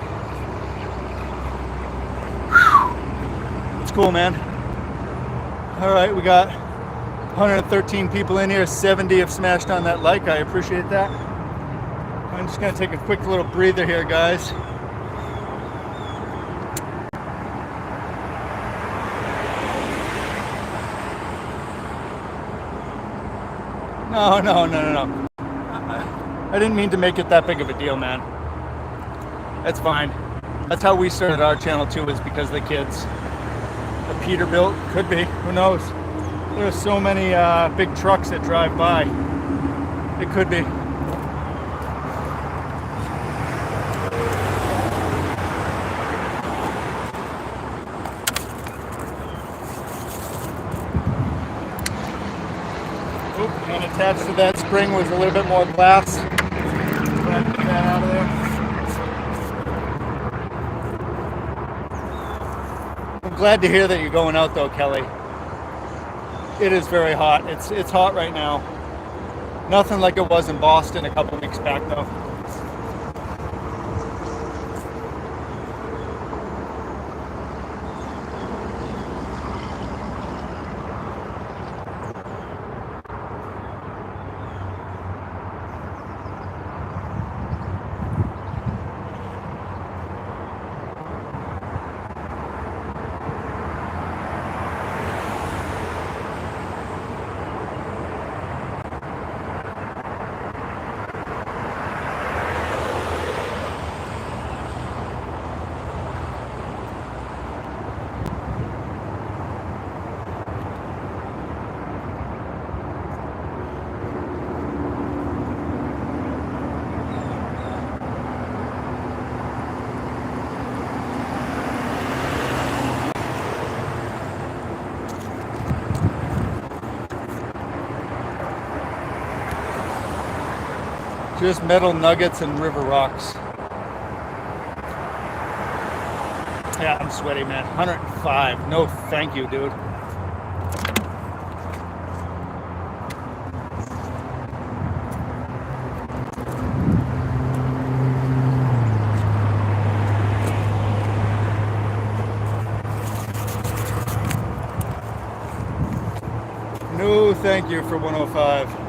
Speaker 1: It's cool, man. All right, we got 113 people in here. 70 have smashed on that like. I appreciate that. I'm just gonna take a quick little breather here, guys. No. I didn't mean to make it that big of a deal, man. That's fine. That's how we started our channel too, is because of the kids. A Peterbilt, could be, who knows? There's so many big trucks that drive by. It could be. And attached to that spring was a little bit more glass. Glad to get that out of there. I'm glad to hear that you're going out though, Kelly. It is very hot. It's hot right now. Nothing like it was in Boston a couple weeks back though. Just metal nuggets and river rocks. Yeah, I'm sweaty, man. 105. No, thank you, dude. No, thank you for 105.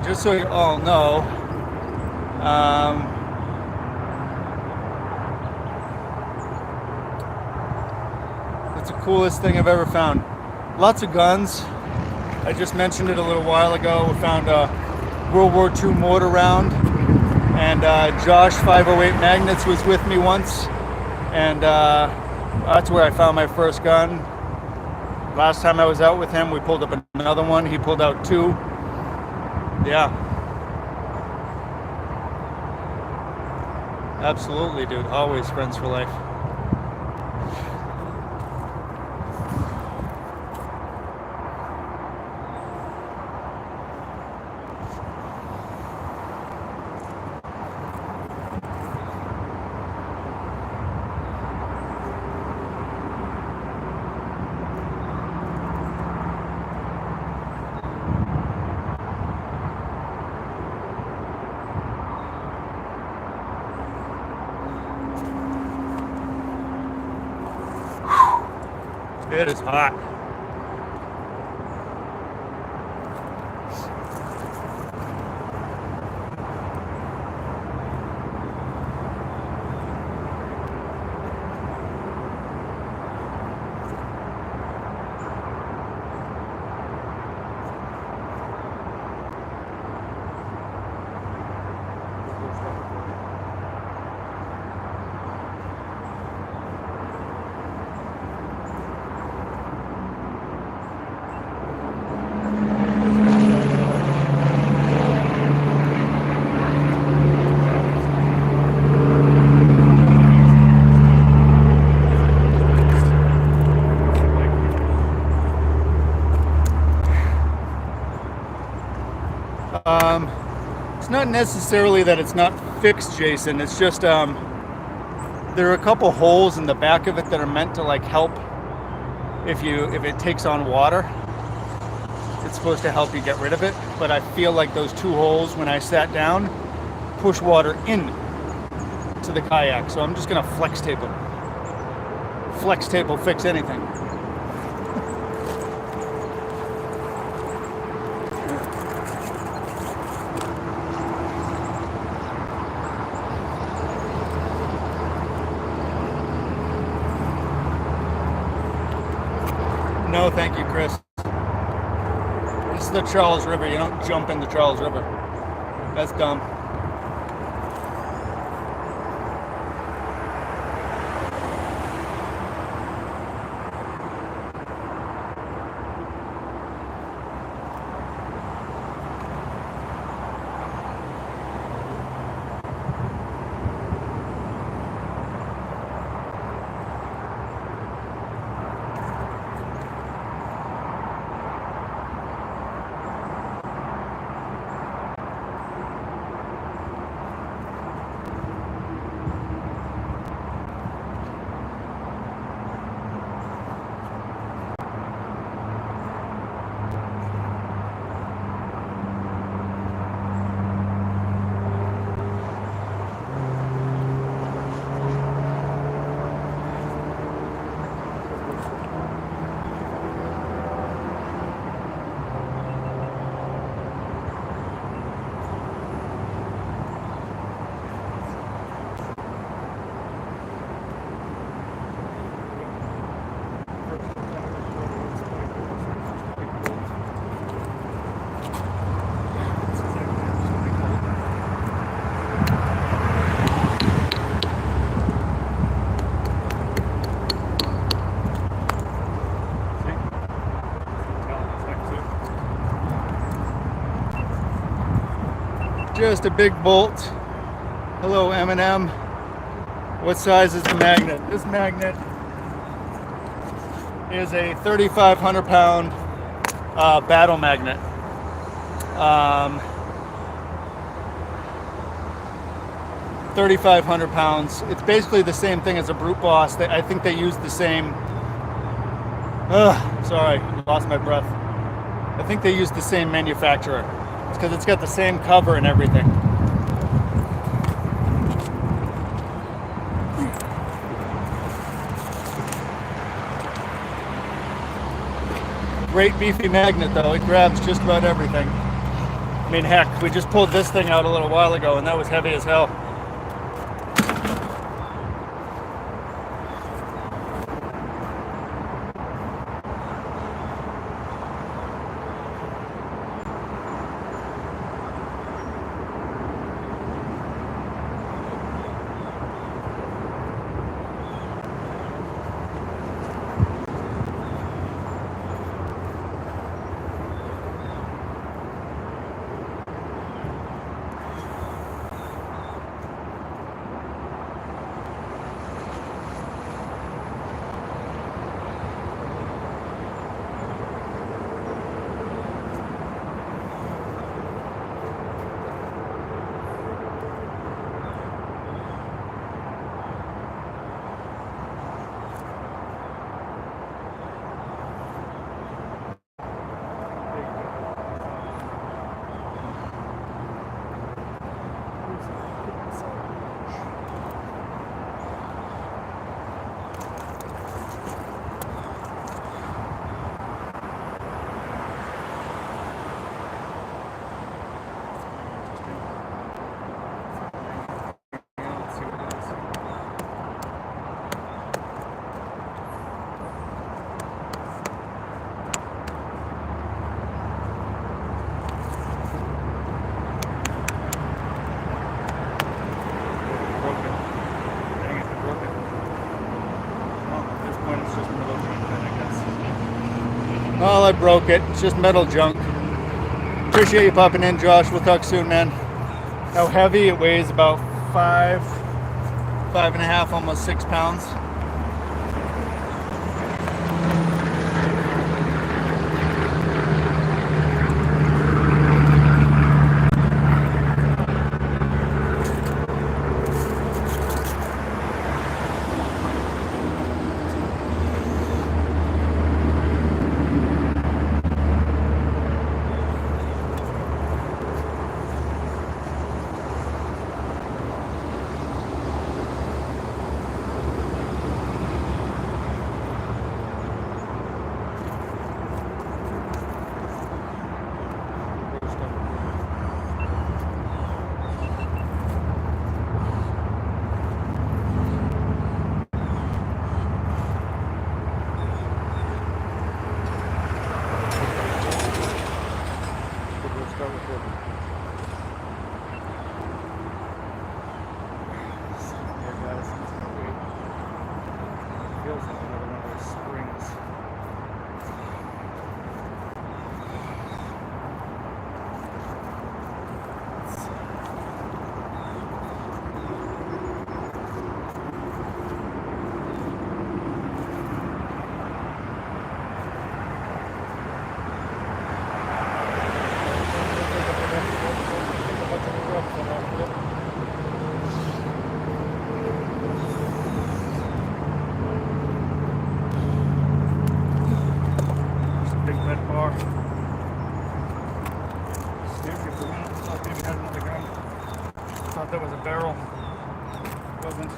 Speaker 1: Just so you all know, it's the coolest thing I've ever found. Lots of guns. I just mentioned it a little while ago. We found a World War II mortar round, and Josh 508 Magnets was with me once, and that's where I found my first gun. Last time I was out with him, we pulled up another one. He pulled out two. Yeah. Absolutely, dude. Always friends for life. It is hot. It's not necessarily that it's not fixed, Jason. It's just there are a couple holes in the back of it that are meant to like help if it takes on water. It's supposed to help you get rid of it, but I feel like those 2 holes when I sat down push water in to the kayak. So I'm just gonna flex tape them. Flex tape will fix anything. No, thank you, Chris. This is the Charles River. You don't jump in the Charles River. That's dumb. Just a big bolt. Hello, M&M. What size is the magnet? This magnet is a 3,500 pound battle magnet. 3,500 pounds. It's basically the same thing as a Brute Boss. I think they use the same. Sorry, lost my breath. I think they use the same manufacturer. It's because it's got the same cover and everything. Great beefy magnet though, it grabs just about everything. I mean, heck, we just pulled this thing out a little while ago and that was heavy as hell. Well, I broke it. It's just metal junk. Appreciate you popping in, Josh. We'll talk soon, man. How heavy? It weighs about 5.5, almost 6 pounds. Thought that was a barrel. Wasn't.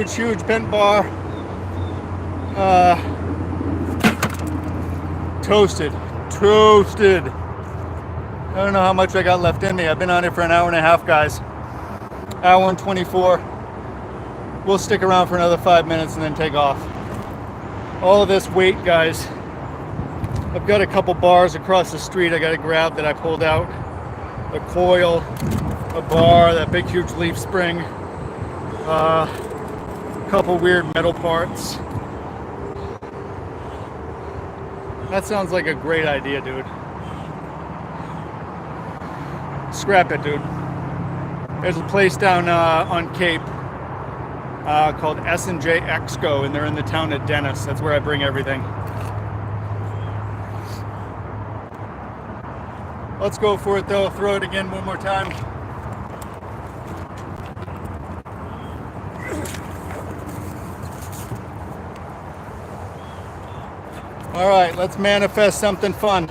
Speaker 1: Huge bent bar. Toasted. I don't know how much I got left in me. I've been on it for an hour and a half, guys. Hour and 24. We'll stick around for another 5 minutes and then take off. All of this weight, guys. I've got a couple bars across the street I got to grab that I pulled out. A coil, a bar, that big huge leaf spring. A couple weird metal parts. That sounds like a great idea, dude. Scrap it, dude. There's a place down on Cape called S&J Exco, and they're in the town of Dennis. That's where I bring everything. Let's go for it, though. Throw it again one more time. All right, let's manifest something fun.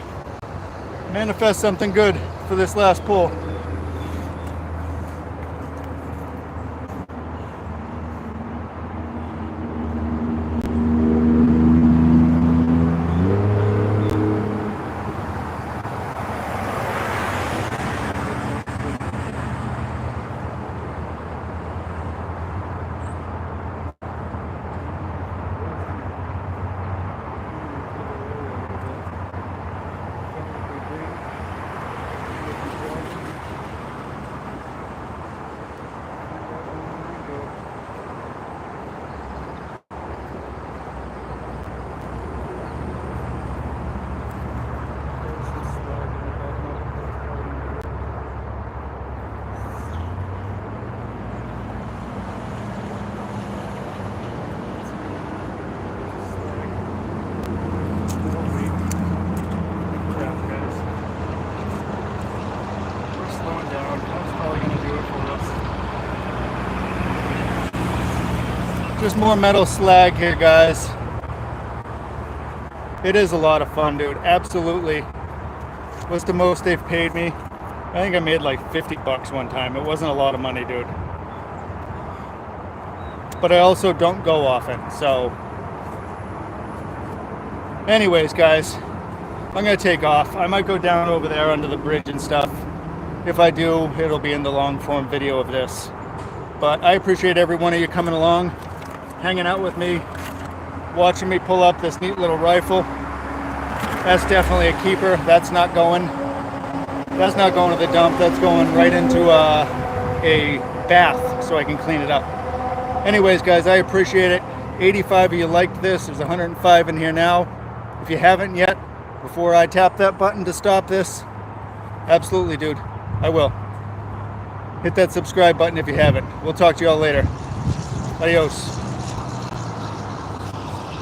Speaker 1: Manifest something good for this last pull. Just more metal slag here, guys. It is a lot of fun, dude. Absolutely. What's the most they've paid me? I think I made like 50 bucks one time. It wasn't a lot of money, dude. But I also don't go often, so. Anyways, guys, I'm gonna take off. I might go down over there under the bridge and stuff. If I do, it'll be in the long form video of this. But I appreciate every one of you coming along, hanging out with me, watching me pull up this neat little rifle. That's definitely a keeper. That's not going to the dump. That's going right into a bath so I can clean it up. Anyways, guys, I appreciate it. 85 of you liked this. There's 105 in here now. If you haven't yet, before I tap that button to stop this, absolutely, dude, I will. Hit that subscribe button if you haven't. We'll talk to you all later. Adios.